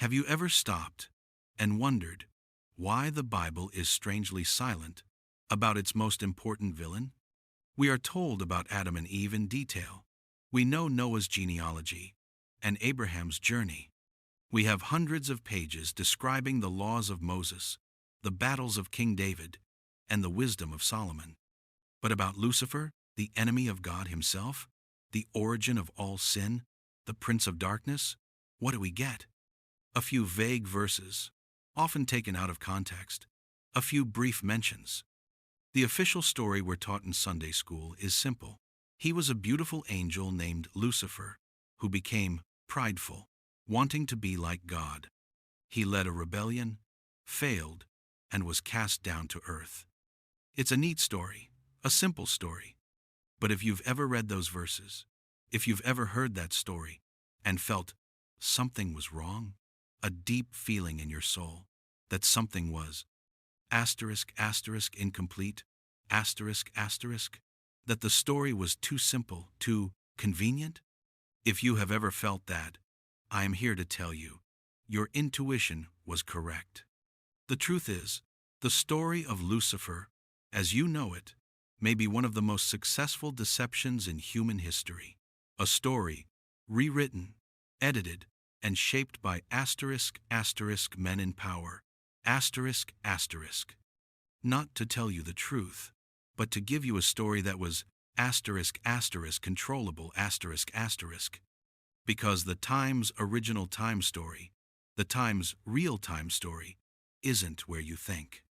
Have you ever stopped and wondered why the Bible is strangely silent about its most important villain? We are told about Adam and Eve in detail. We know Noah's genealogy and Abraham's journey. We have hundreds of pages describing the laws of Moses, the battles of King David, and the wisdom of Solomon. But about Lucifer, the enemy of God himself, the origin of all sin, the prince of darkness, what do we get? A few vague verses, often taken out of context, a few brief mentions. The official story we're taught in Sunday school is simple. He was a beautiful angel named Lucifer, who became prideful, wanting to be like God. He led a rebellion, failed, and was cast down to earth. It's a neat story, a simple story. But if you've ever read those verses, if you've ever heard that story and felt something was wrong, a deep feeling in your soul that something was incomplete, that the story was too simple, too convenient, if you have ever felt that, I am here to tell you, your intuition was correct. The truth is, the story of Lucifer, as you know it, may be one of the most successful deceptions in human history. A story rewritten, edited, and shaped by men in power. Not to tell you the truth, but to give you a story that was controllable. Because the Times original time story, the Times real-time story, isn't where you think.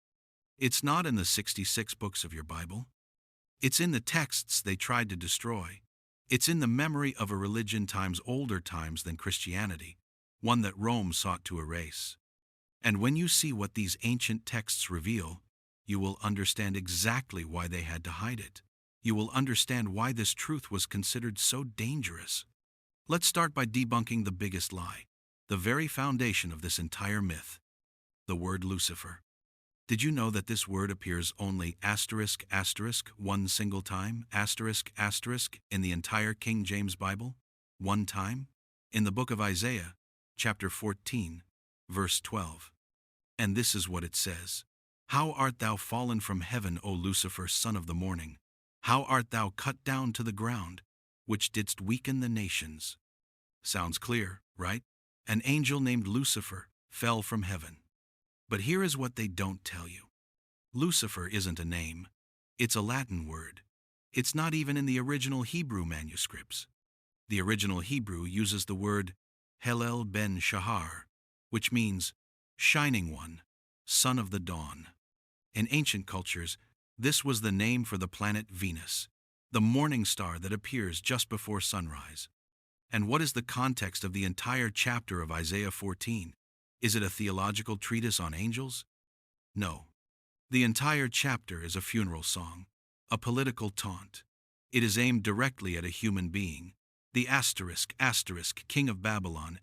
It's not in the 66 books of your Bible. It's in the texts they tried to destroy. It's in the memory of a religion times older times than Christianity, one that Rome sought to erase. And when you see what these ancient texts reveal, you will understand exactly why they had to hide it. You will understand why this truth was considered so dangerous. Let's start by debunking the biggest lie, the very foundation of this entire myth, the word Lucifer. Did you know that this word appears only one single time, in the entire King James Bible? One time? In the book of Isaiah, chapter 14, verse 12. And this is what it says. How art thou fallen from heaven, O Lucifer, son of the morning? How art thou cut down to the ground, which didst weaken the nations? Sounds clear, right? An angel named Lucifer fell from heaven. But here is what they don't tell you. Lucifer isn't a name. It's a Latin word. It's not even in the original Hebrew manuscripts. The original Hebrew uses the word Helel ben Shahar, which means shining one, son of the dawn. In ancient cultures, this was the name for the planet Venus, the morning star that appears just before sunrise. And what is the context of the entire chapter of Isaiah 14? Is it a theological treatise on angels? No. The entire chapter is a funeral song, a political taunt. It is aimed directly at a human being, the king of Babylon,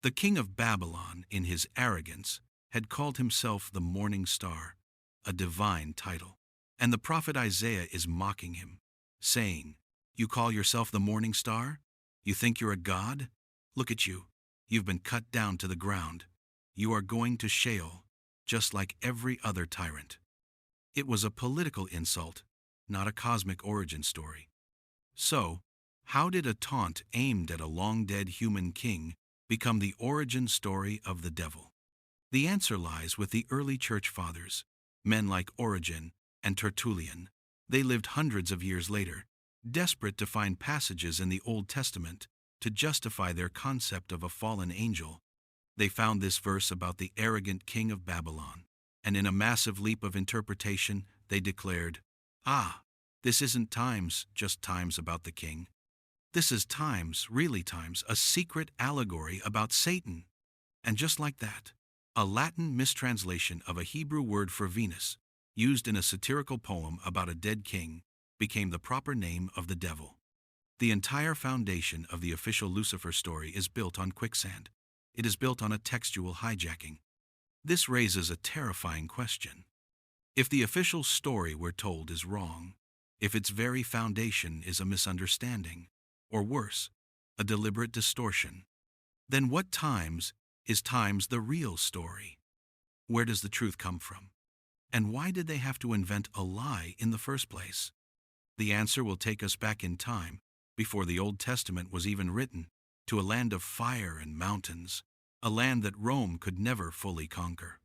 The king of Babylon, in his arrogance, had called himself the morning star, a divine title. And the prophet Isaiah is mocking him, saying, "You call yourself the morning star? You think you're a god? Look at you. You've been cut down to the ground. You are going to Sheol, just like every other tyrant." It was a political insult, not a cosmic origin story. So, how did a taunt aimed at a long-dead human king become the origin story of the devil? The answer lies with the early church fathers, men like Origen and Tertullian. They lived hundreds of years later, desperate to find passages in the Old Testament to justify their concept of a fallen angel. They found this verse about the arrogant king of Babylon, and in a massive leap of interpretation, they declared, this isn't just times about the king. This is really times, a secret allegory about Satan. And just like that, a Latin mistranslation of a Hebrew word for Venus, used in a satirical poem about a dead king, became the proper name of the devil. The entire foundation of the official Lucifer story is built on quicksand. It is built on a textual hijacking. This raises a terrifying question. If the official story we're told is wrong, if its very foundation is a misunderstanding, or worse, a deliberate distortion, Then what times is times the real story? Where does the truth come from? And why did they have to invent a lie in the first place? The answer will take us back in time, before the Old Testament was even written, to a land of fire and mountains, a land that Rome could never fully conquer.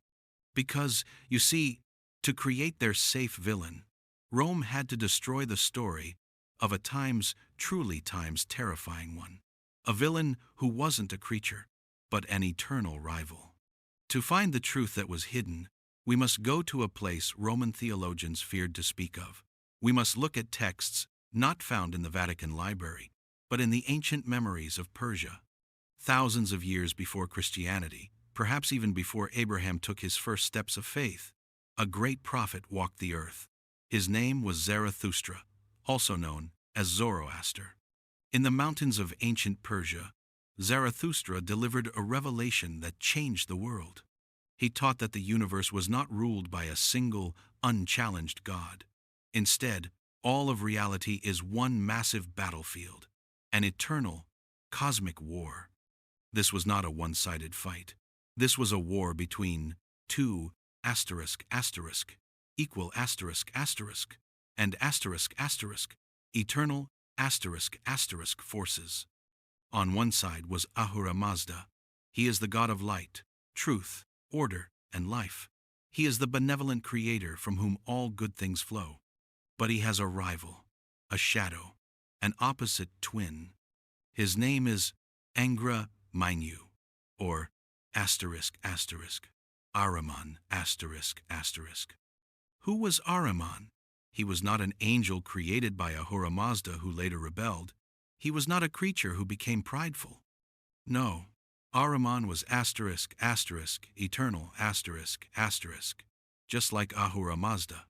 Because, you see, to create their safe villain, Rome had to destroy the story of a truly terrifying one. A villain who wasn't a creature, but an eternal rival. To find the truth that was hidden, we must go to a place Roman theologians feared to speak of. We must look at texts not found in the Vatican Library, but in the ancient memories of Persia. Thousands of years before Christianity, perhaps even before Abraham took his first steps of faith, a great prophet walked the earth. His name was Zarathustra, also known as Zoroaster. In the mountains of ancient Persia, Zarathustra delivered a revelation that changed the world. He taught that the universe was not ruled by a single, unchallenged God. Instead, all of reality is one massive battlefield, an eternal, cosmic war. This was not a one-sided fight. This was a war between two equal and eternal forces. On one side was Ahura Mazda. He is the god of light, truth, order, and life. He is the benevolent creator from whom all good things flow. But he has a rival, a shadow, an opposite twin. His name is Angra Mainyu, or Ahriman. Who was Ahriman? He was not an angel created by Ahura Mazda who later rebelled. He was not a creature who became prideful. No, Ahriman was eternal just like Ahura Mazda.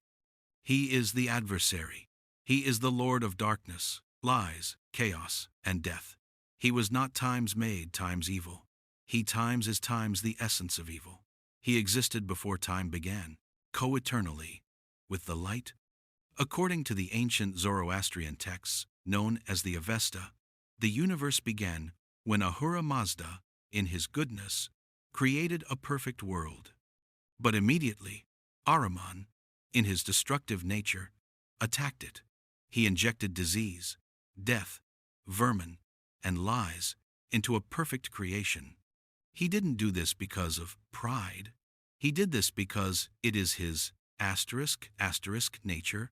He is the adversary. He is the Lord of darkness, lies, chaos, and death. He was not times made, times evil. He is the essence of evil. He existed before time began, co-eternally, with the light. According to the ancient Zoroastrian texts, known as the Avesta, the universe began when Ahura Mazda, in his goodness, created a perfect world. But immediately, Ahriman, in his destructive nature, attacked it. He injected disease, death, vermin, and lies into a perfect creation. He didn't do this because of pride. He did this because it is his nature,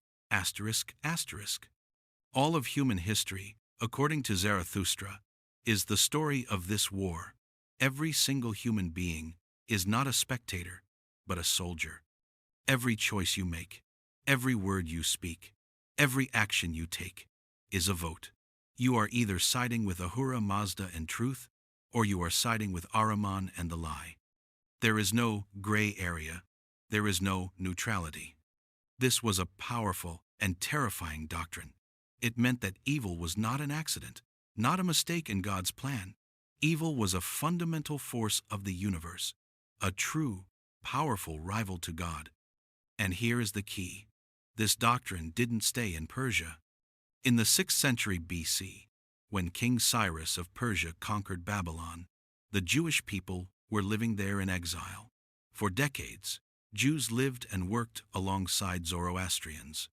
All of human history, according to Zarathustra, is the story of this war. Every single human being is not a spectator, but a soldier. Every choice you make, every word you speak, every action you take is a vote. You are either siding with Ahura Mazda and truth, or you are siding with Ahriman and the lie. There is no gray area. There is no neutrality. This was a powerful and terrifying doctrine. It meant that evil was not an accident, not a mistake in God's plan. Evil was a fundamental force of the universe, a true, powerful rival to God. And here is the key. This doctrine didn't stay in Persia. In the 6th century BC, when King Cyrus of Persia conquered Babylon, the Jewish people were living there in exile. For decades, Jews lived and worked alongside Zoroastrians.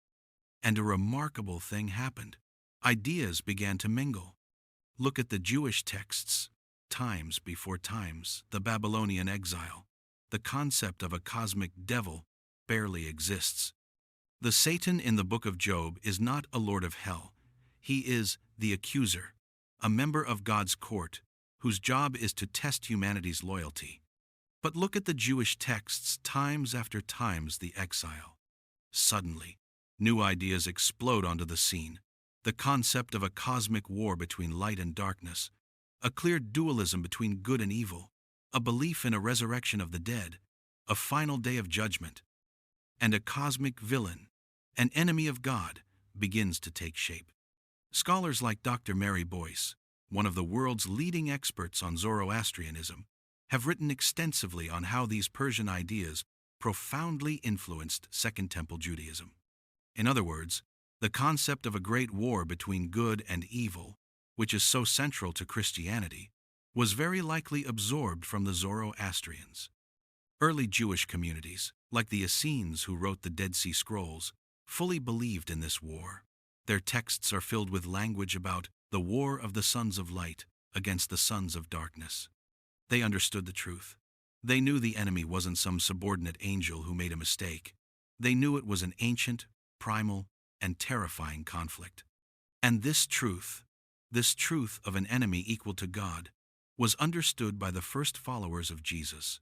And a remarkable thing happened. Ideas began to mingle. Look at the Jewish texts. Times before times, the Babylonian exile. The concept of a cosmic devil barely exists. The Satan in the book of Job is not a lord of hell. He is the accuser, a member of God's court, whose job is to test humanity's loyalty. But look at the Jewish texts, times after times the exile. Suddenly, new ideas explode onto the scene. The concept of a cosmic war between light and darkness, a clear dualism between good and evil, a belief in a resurrection of the dead, a final day of judgment, and a cosmic villain, an enemy of God, begins to take shape. Scholars like Dr. Mary Boyce, one of the world's leading experts on Zoroastrianism, have written extensively on how these Persian ideas profoundly influenced Second Temple Judaism. In other words, the concept of a great war between good and evil, which is so central to Christianity, was very likely absorbed from the Zoroastrians. Early Jewish communities, like the Essenes who wrote the Dead Sea Scrolls, fully believed in this war. Their texts are filled with language about the war of the sons of light against the sons of darkness. They understood the truth. They knew the enemy wasn't some subordinate angel who made a mistake. They knew it was an ancient, primal, and terrifying conflict. And this truth of an enemy equal to God, was understood by the first followers of Jesus.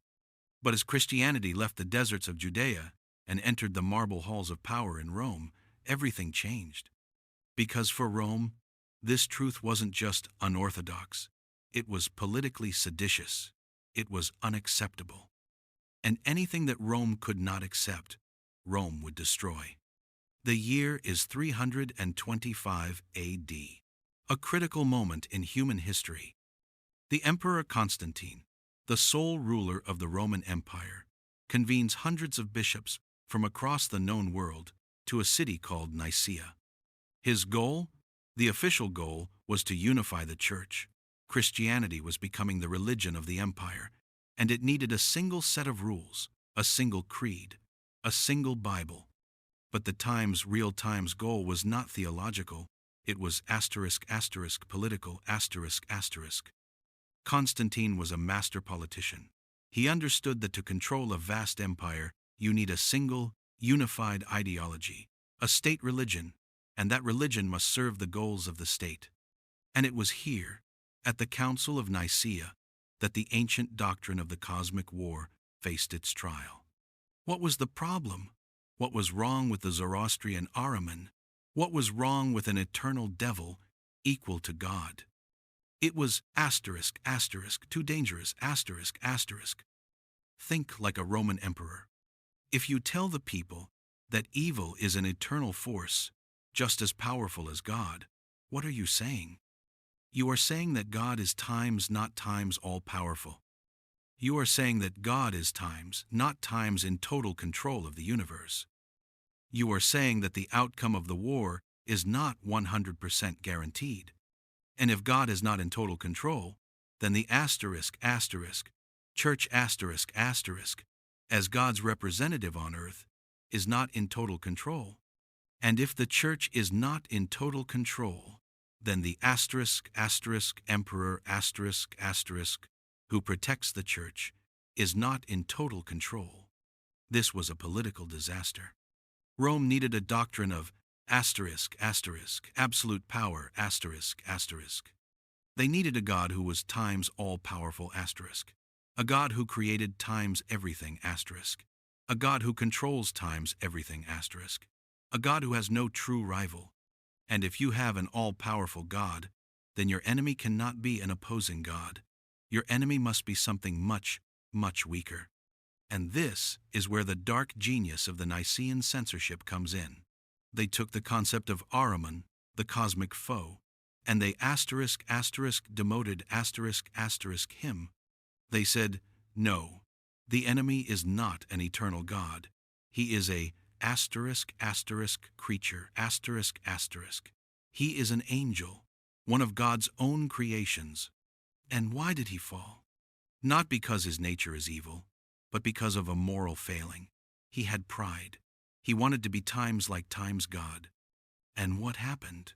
But as Christianity left the deserts of Judea and entered the marble halls of power in Rome, everything changed. Because for Rome, this truth wasn't just unorthodox, it was politically seditious, it was unacceptable. And anything that Rome could not accept, Rome would destroy. The year is 325 AD, a critical moment in human history. The Emperor Constantine, the sole ruler of the Roman Empire, convenes hundreds of bishops from across the known world to a city called Nicaea. His goal? The official goal was to unify the church. Christianity was becoming the religion of the empire, and it needed a single set of rules, a single creed, a single Bible. But the real time's goal was not theological, it was political. Constantine was a master politician. He understood that to control a vast empire, you need a single, unified ideology, a state religion, and that religion must serve the goals of the state. And it was here, at the Council of Nicaea, that the ancient doctrine of the cosmic war faced its trial. What was the problem? What was wrong with the Zoroastrian Ahriman? What was wrong with an eternal devil equal to God? It was too dangerous, Think like a Roman emperor. If you tell the people that evil is an eternal force, just as powerful as God, what are you saying? You are saying that God is times, not times all-powerful. You are saying that God is times, not times in total control of the universe. You are saying that the outcome of the war is not 100% guaranteed. And if God is not in total control, then the church as God's representative on earth, is not in total control. And if the church is not in total control, then the emperor who protects the church is not in total control. This was a political disaster. Rome needed a doctrine of absolute power They needed a God who was times all-powerful a God who created times everything a God who controls times everything a God who has no true rival. And if you have an all-powerful God, then your enemy cannot be an opposing God. Your enemy must be something much, much weaker. And this is where the dark genius of the Nicene censorship comes in. They took the concept of Ahriman, the cosmic foe, and they demoted him. They said, no, the enemy is not an eternal God. He is a creature, He is an angel, one of God's own creations. And why did he fall? Not because his nature is evil, but because of a moral failing. He had pride. He wanted to be times like times God. And what happened?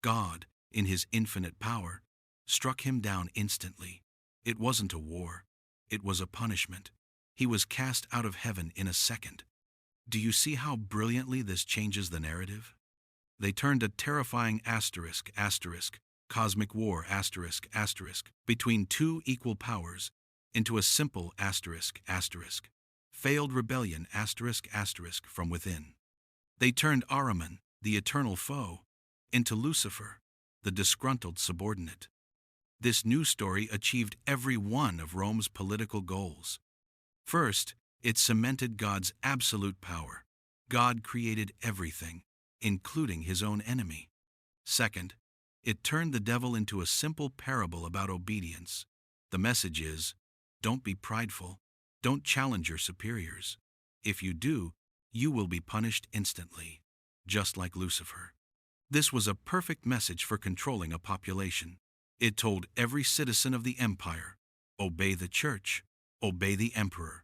God, in his infinite power, struck him down instantly. It wasn't a war. It was a punishment. He was cast out of heaven in a second. Do you see how brilliantly this changes the narrative? They turned a terrifying cosmic war between two equal powers into a simple failed rebellion from within. They turned Ahriman, the eternal foe, into Lucifer, the disgruntled subordinate. This new story achieved every one of Rome's political goals. First, it cemented God's absolute power. God created everything, including his own enemy. Second, it turned the devil into a simple parable about obedience. The message is, don't be prideful, don't challenge your superiors. If you do, you will be punished instantly, just like Lucifer. This was a perfect message for controlling a population. It told every citizen of the empire, obey the church, obey the emperor.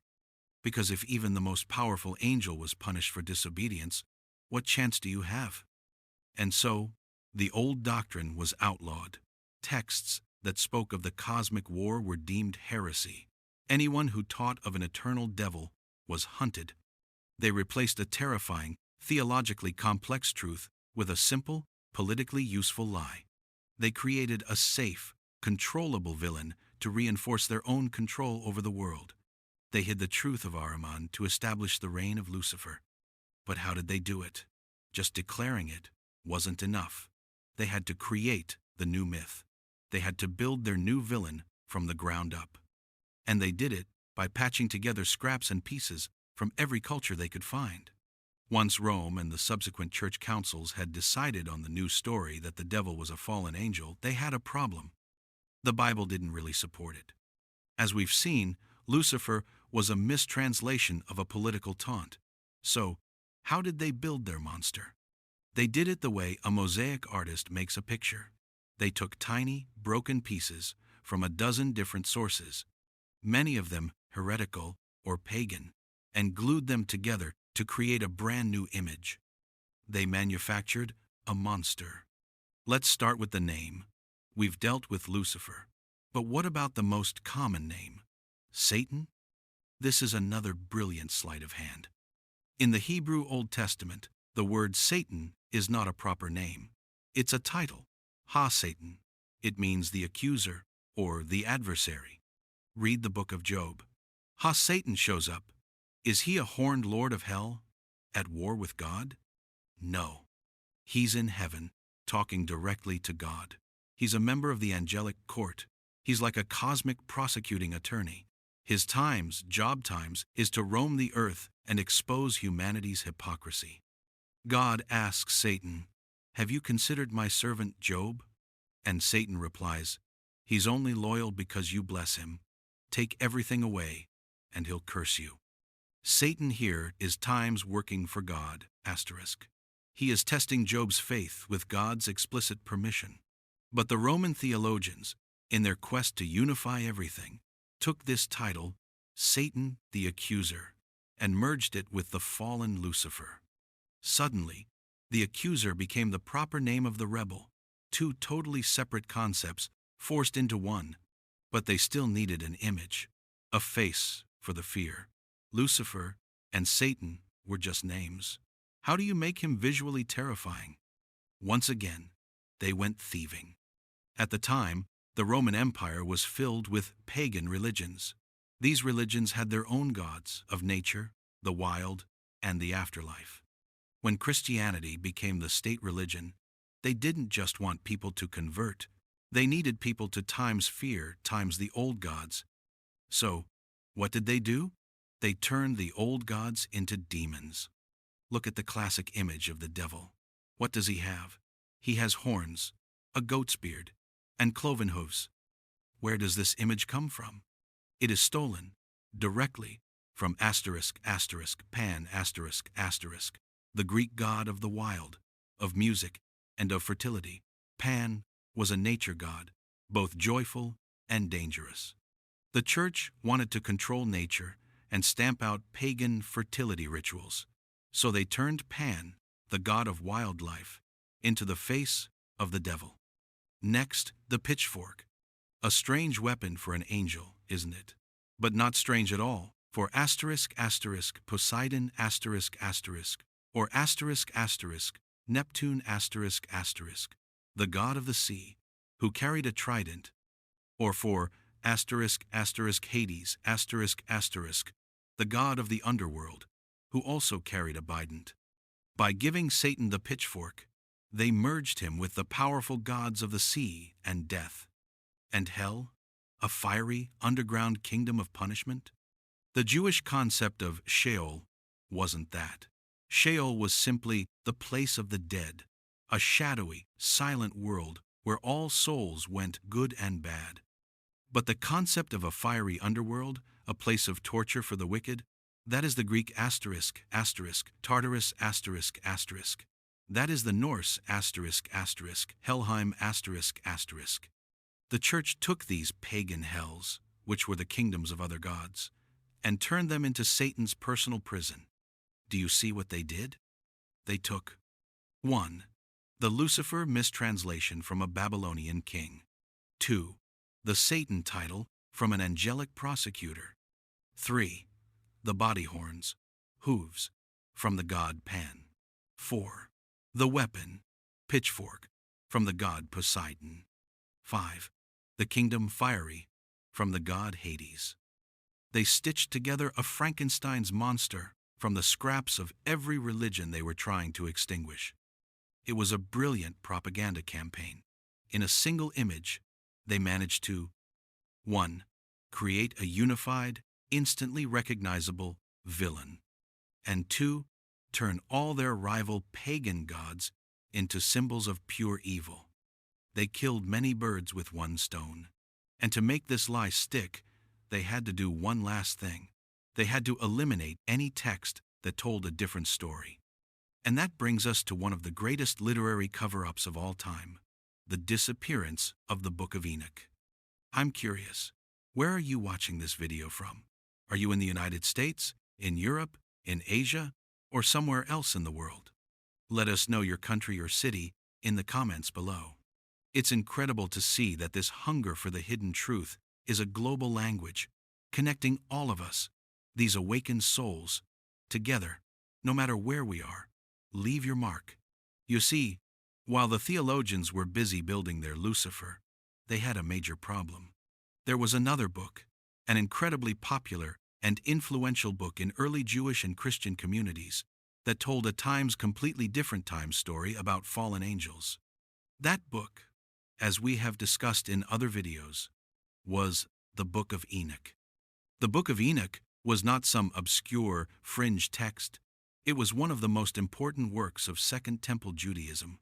Because if even the most powerful angel was punished for disobedience, what chance do you have? And so, the old doctrine was outlawed. Texts that spoke of the cosmic war were deemed heresy. Anyone who taught of an eternal devil was hunted. They replaced a terrifying, theologically complex truth with a simple, politically useful lie. They created a safe, controllable villain to reinforce their own control over the world. They hid the truth of Ahriman to establish the reign of Lucifer. But how did they do it? Just declaring it wasn't enough. They had to create the new myth. They had to build their new villain from the ground up. And they did it by patching together scraps and pieces from every culture they could find. Once Rome and the subsequent church councils had decided on the new story that the devil was a fallen angel, they had a problem. The Bible didn't really support it. As we've seen, Lucifer was a mistranslation of a political taunt. So, how did they build their monster? They did it the way a mosaic artist makes a picture. They took tiny, broken pieces from a dozen different sources, many of them heretical or pagan, and glued them together to create a brand new image. They manufactured a monster. Let's start with the name. We've dealt with Lucifer. But what about the most common name? Satan? This is another brilliant sleight of hand. In the Hebrew Old Testament, the word Satan is not a proper name. It's a title. Ha-Satan. It means the accuser or the adversary. Read the book of Job. Ha-Satan shows up. Is he a horned lord of hell, at war with God? No. He's in heaven, talking directly to God. He's a member of the angelic court. He's like a cosmic prosecuting attorney. His job times, is to roam the earth and expose humanity's hypocrisy. God asks Satan, "Have you considered my servant Job?" And Satan replies, "He's only loyal because you bless him. Take everything away, and he'll curse you." Satan here is times working for God, asterisk. He is testing Job's faith with God's explicit permission. But the Roman theologians, in their quest to unify everything, took this title, Satan the Accuser, and merged it with the fallen Lucifer. Suddenly, the accuser became the proper name of the rebel, two totally separate concepts forced into one, but they still needed an image, a face for the fear. Lucifer and Satan were just names. How do you make him visually terrifying? Once again, they went thieving. At the time, the Roman Empire was filled with pagan religions. These religions had their own gods of nature, the wild, and the afterlife. When Christianity became the state religion, they didn't just want people to convert. They needed people to times fear times the old gods. So, what did they do? They turned the old gods into demons. Look at the classic image of the devil. What does he have? He has horns, a goat's beard, and cloven hooves. Where does this image come from? It is stolen directly from Pan ***, the Greek god of the wild, of music, and of fertility. Pan was a nature god, both joyful and dangerous. The church wanted to control nature and stamp out pagan fertility rituals, so they turned Pan, the god of wildlife, into the face of the devil. Next, the pitchfork. A strange weapon for an angel, isn't it? But not strange at all, for ***, Poseidon ***, or ***, Neptune ***, the god of the sea, who carried a trident, or for ***, Hades ***, the god of the underworld, who also carried a bident. By giving Satan the pitchfork, they merged him with the powerful gods of the sea and death. And hell, a fiery, underground kingdom of punishment? The Jewish concept of Sheol wasn't that. Sheol was simply the place of the dead, a shadowy, silent world where all souls went, good and bad. But the concept of a fiery underworld, a place of torture for the wicked, that is the Greek ***, Tartarus ***. That is the Norse ***, Helheim ***. The church took these pagan hells, which were the kingdoms of other gods, and turned them into Satan's personal prison. Do you see what they did? They took 1. The Lucifer mistranslation from a Babylonian king. 2. The Satan title from an angelic prosecutor. 3. The body horns, hooves, from the god Pan. 4. The weapon, pitchfork, from the god Poseidon. 5. The kingdom fiery, from the god Hades. They stitched together a Frankenstein's monster from the scraps of every religion they were trying to extinguish. It was a brilliant propaganda campaign. In a single image, they managed to 1. Create a unified, instantly recognizable villain, and 2. Turn all their rival pagan gods into symbols of pure evil. They killed many birds with one stone. And to make this lie stick, they had to do one last thing. They had to eliminate any text that told a different story. And that brings us to one of the greatest literary cover-ups of all time, the disappearance of the Book of Enoch. I'm curious, where are you watching this video from? Are you in the United States, in Europe, in Asia, or somewhere else in the world? Let us know your country or city in the comments below. It's incredible to see that this hunger for the hidden truth is a global language, connecting all of us, these awakened souls, together, no matter where we are. Leave your mark. You see, while the theologians were busy building their Lucifer, they had a major problem. There was another book, an incredibly popular and influential book in early Jewish and Christian communities, that told a completely different time story about fallen angels. That book, as we have discussed in other videos, was the Book of Enoch. The Book of Enoch was not some obscure, fringe text. It was one of the most important works of Second Temple Judaism.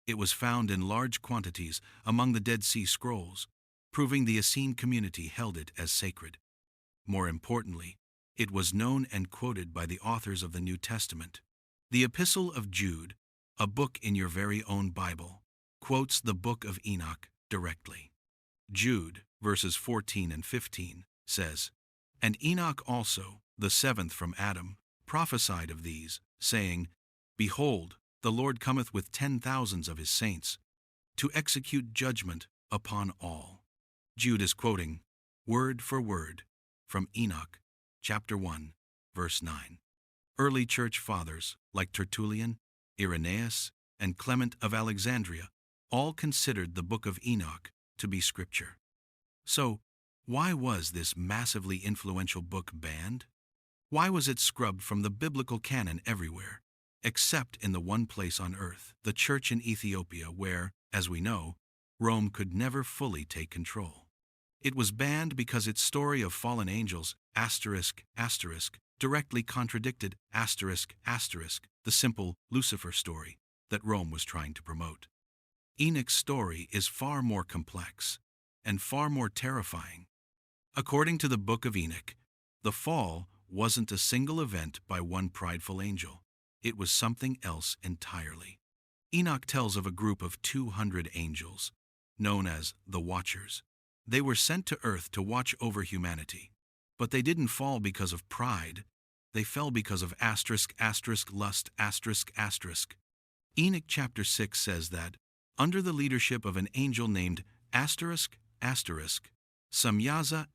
It was found in large quantities among the Dead Sea Scrolls, proving the Essene community held it as sacred. More importantly, it was known and quoted by the authors of the New Testament. The Epistle of Jude, a book in your very own Bible, quotes the Book of Enoch directly. Jude, verses 14 and 15, says, "And Enoch also, the seventh from Adam, prophesied of these, saying, Behold, the Lord cometh with 10,000s of his saints, to execute judgment upon all." Jude is quoting, word for word, from Enoch, chapter 1, verse 9. Early church fathers, like Tertullian, Irenaeus, and Clement of Alexandria, all considered the Book of Enoch to be scripture. So, why was this massively influential book banned? Why was it scrubbed from the biblical canon everywhere, except in the one place on earth, the church in Ethiopia, where, as we know, Rome could never fully take control? It was banned because its story of fallen angels, directly contradicted, the simple Lucifer story that Rome was trying to promote. Enoch's story is far more complex and far more terrifying. According to the Book of Enoch, the fall wasn't a single event by one prideful angel. It was something else entirely. Enoch tells of a group of 200 angels, known as the Watchers. They were sent to earth to watch over humanity. But they didn't fall because of pride. They fell because of lust. Enoch chapter 6 says that, under the leadership of an angel named Samyaza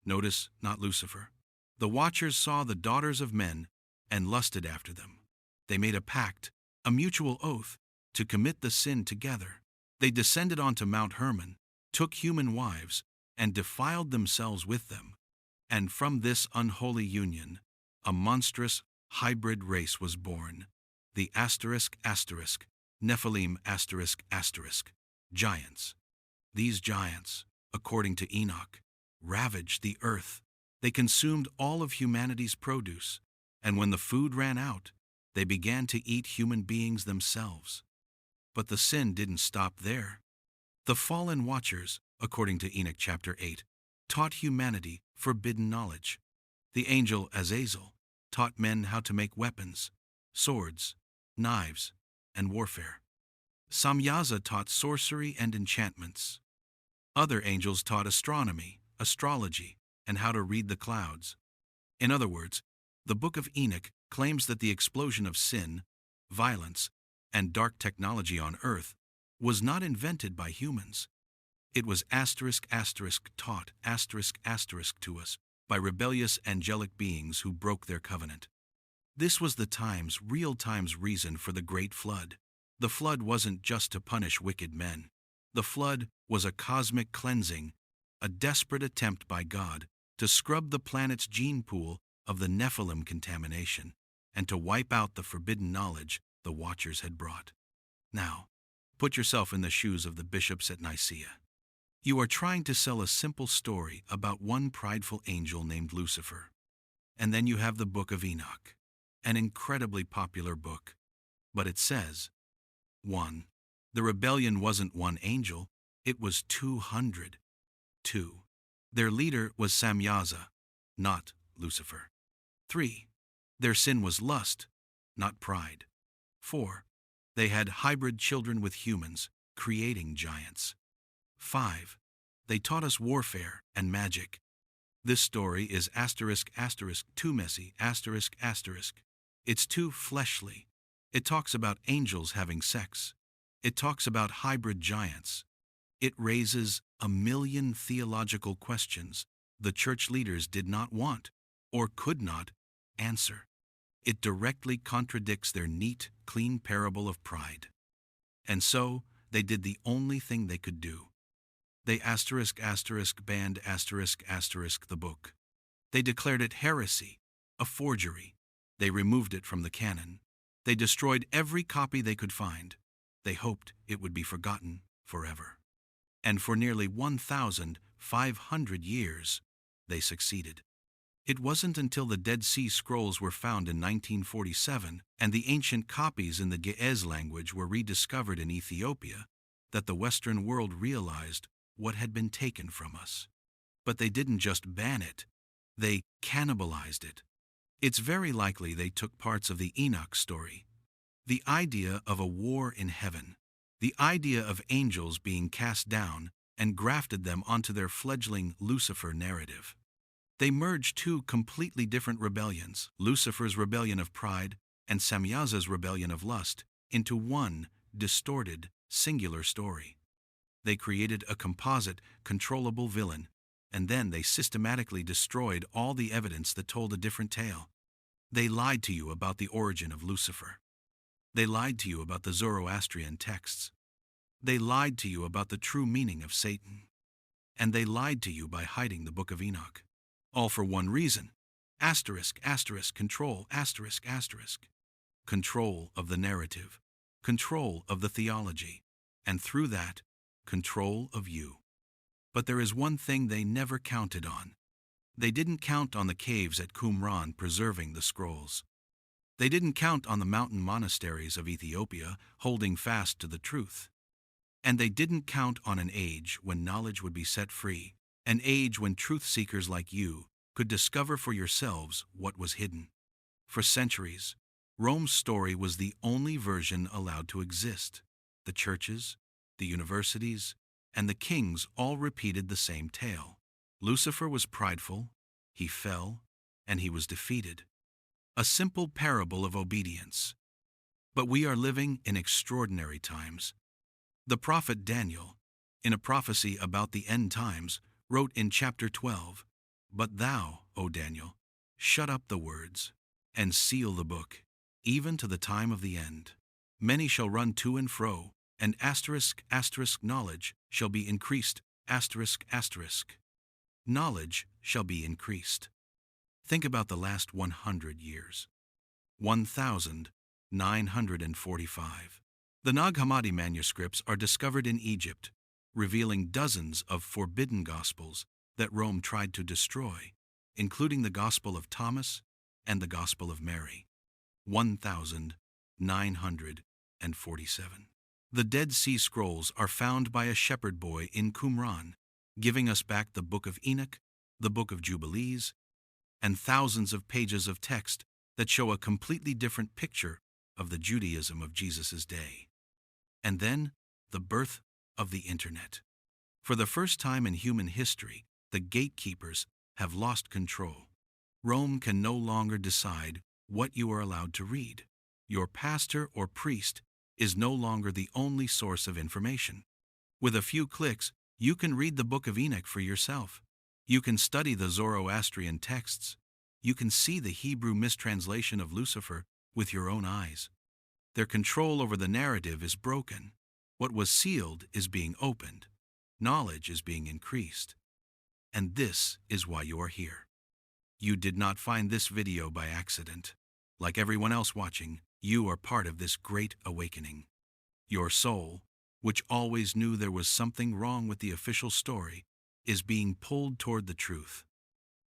notice, not Lucifer, the Watchers saw the daughters of men and lusted after them. They made a pact, a mutual oath, to commit the sin together. They descended onto Mount Hermon, took human wives, and defiled themselves with them. And from this unholy union, a monstrous hybrid race was born, the Nephilim giants. These giants, according to Enoch, ravaged the earth. They consumed all of humanity's produce, and when the food ran out, they began to eat human beings themselves. But the sin didn't stop there. The fallen Watchers, according to Enoch chapter 8, taught humanity forbidden knowledge. The angel Azazel taught men how to make weapons, swords, knives, and warfare. Samyaza taught sorcery and enchantments. Other angels taught astronomy, astrology, and how to read the clouds. In other words, the Book of Enoch claims that the explosion of sin, violence, and dark technology on earth was not invented by humans. It was taught to us by rebellious angelic beings who broke their covenant. This was the real time's reason for the Great Flood. The flood wasn't just to punish wicked men. The flood was a cosmic cleansing, a desperate attempt by God to scrub the planet's gene pool of the Nephilim contamination and to wipe out the forbidden knowledge the Watchers had brought. Now, put yourself in the shoes of the bishops at Nicaea. You are trying to sell a simple story about one prideful angel named Lucifer. And then you have the Book of Enoch, an incredibly popular book. But it says, 1. The rebellion wasn't one angel, it was 200. 2. Their leader was Samyaza, not Lucifer. 3. Their sin was lust, not pride. 4. They had hybrid children with humans, creating giants. 5. They taught us warfare and magic. This story is too messy, It's too fleshly. It talks about angels having sex. It talks about hybrid giants. It raises a million theological questions the church leaders did not want, or could not, answer. It directly contradicts their neat, clean parable of pride. And so, they did the only thing they could do. They banned the book. They declared it heresy, a forgery. They removed it from the canon. They destroyed every copy they could find. They hoped it would be forgotten forever. And for nearly 1,500 years, they succeeded. It wasn't until the Dead Sea Scrolls were found in 1947 and the ancient copies in the Ge'ez language were rediscovered in Ethiopia that the Western world realized what had been taken from us. But they didn't just ban it, they cannibalized it. It's very likely they took parts of the Enoch story. The idea of a war in heaven, the idea of angels being cast down, and grafted them onto their fledgling Lucifer narrative. They merged two completely different rebellions, Lucifer's rebellion of pride and Samyaza's rebellion of lust, into one distorted, singular story. They created a composite, controllable villain, and then they systematically destroyed all the evidence that told a different tale. They lied to you about the origin of Lucifer. They lied to you about the Zoroastrian texts. They lied to you about the true meaning of Satan. And they lied to you by hiding the Book of Enoch. All for one reason. Control. Control of the narrative. Control of the theology. And through that, control of you. But there is one thing they never counted on. They didn't count on the caves at Qumran preserving the scrolls. They didn't count on the mountain monasteries of Ethiopia holding fast to the truth. And they didn't count on an age when knowledge would be set free, an age when truth-seekers like you could discover for yourselves what was hidden. For centuries, Rome's story was the only version allowed to exist. The churches, the universities, and the kings all repeated the same tale. Lucifer was prideful, he fell, and he was defeated. A simple parable of obedience. But we are living in extraordinary times. The prophet Daniel, in a prophecy about the end times, wrote in chapter 12, "But thou, O Daniel, shut up the words, and seal the book, even to the time of the end. Many shall run to and fro, and knowledge shall be increased, Knowledge shall be increased." Think about the last 100 years. 1,945. The Nag Hammadi manuscripts are discovered in Egypt, revealing dozens of forbidden gospels that Rome tried to destroy, including the Gospel of Thomas and the Gospel of Mary. 1,947. The Dead Sea Scrolls are found by a shepherd boy in Qumran, giving us back the Book of Enoch, the Book of Jubilees, and thousands of pages of text that show a completely different picture of the Judaism of Jesus' day. And then, the birth of the Internet. For the first time in human history, the gatekeepers have lost control. Rome can no longer decide what you are allowed to read. Your pastor or priest is no longer the only source of information. With a few clicks, you can read the Book of Enoch for yourself. You can study the Zoroastrian texts. You can see the Hebrew mistranslation of Lucifer with your own eyes. Their control over the narrative is broken. What was sealed is being opened. Knowledge is being increased. And this is why you are here. You did not find this video by accident. Like everyone else watching, you are part of this great awakening. Your soul, which always knew there was something wrong with the official story, is being pulled toward the truth.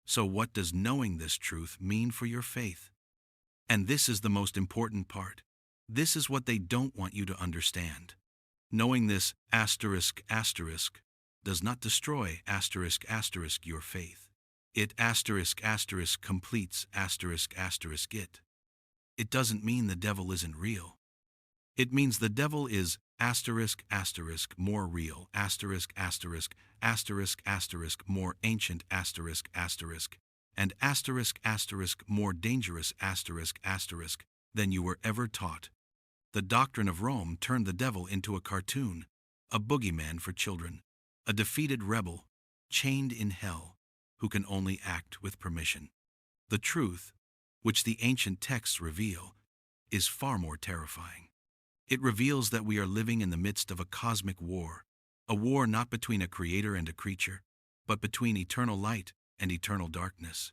So what does knowing this truth mean for your faith? And this is the most important part. This is what they don't want you to understand. Knowing this asterisk asterisk does not destroy asterisk asterisk your faith. It asterisk asterisk completes asterisk asterisk it. It doesn't mean the devil isn't real. It means the devil is asterisk asterisk more real asterisk asterisk asterisk asterisk more ancient asterisk asterisk and asterisk asterisk more dangerous asterisk asterisk than you were ever taught. The doctrine of Rome turned the devil into a cartoon, a boogeyman for children, a defeated rebel, chained in hell, who can only act with permission. The truth, which the ancient texts reveal, is far more terrifying. It reveals that we are living in the midst of a cosmic war, a war not between a creator and a creature, but between eternal light and eternal darkness.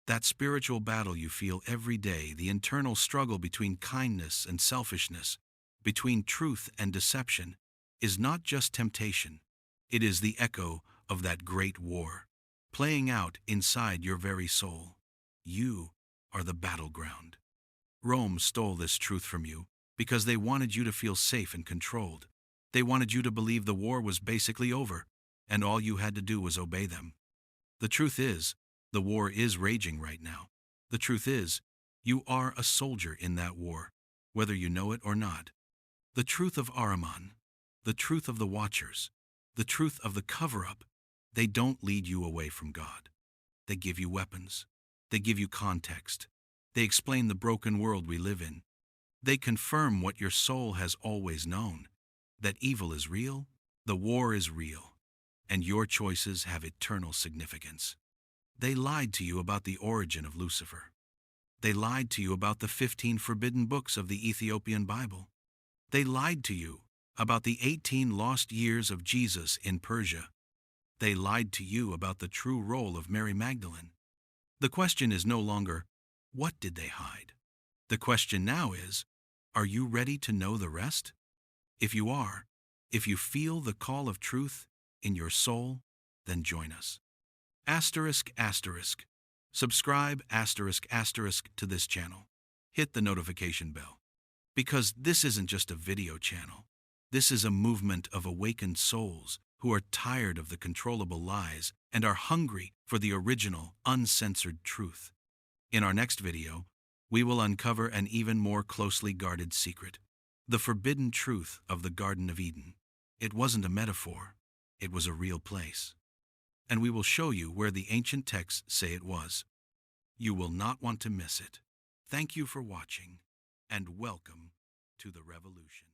That spiritual battle you feel every day, the internal struggle between kindness and selfishness, between truth and deception, is not just temptation. It is the echo of that great war, playing out inside your very soul. You are the battleground. Rome stole this truth from you because they wanted you to feel safe and controlled. They wanted you to believe the war was basically over, and all you had to do was obey them. The truth is, the war is raging right now. The truth is, you are a soldier in that war, whether you know it or not. The truth of Ahriman, the truth of the Watchers, the truth of the cover-up, they don't lead you away from God. They give you weapons. They give you context. They explain the broken world we live in. They confirm what your soul has always known, that evil is real, the war is real, and your choices have eternal significance. They lied to you about the origin of Lucifer. They lied to you about the 15 forbidden books of the Ethiopian Bible. They lied to you about the 18 lost years of Jesus in Persia. They lied to you about the true role of Mary Magdalene. The question is no longer, what did they hide? The question now is, are you ready to know the rest? If you are, if you feel the call of truth in your soul, then join us. Asterisk asterisk. Subscribe asterisk asterisk to this channel. Hit the notification bell. Because this isn't just a video channel. This is a movement of awakened souls who are tired of the controllable lies and are hungry for the original, uncensored truth. In our next video, we will uncover an even more closely guarded secret, the forbidden truth of the Garden of Eden. It wasn't a metaphor, it was a real place. And we will show you where the ancient texts say it was. You will not want to miss it. Thank you for watching, and welcome to the revolution.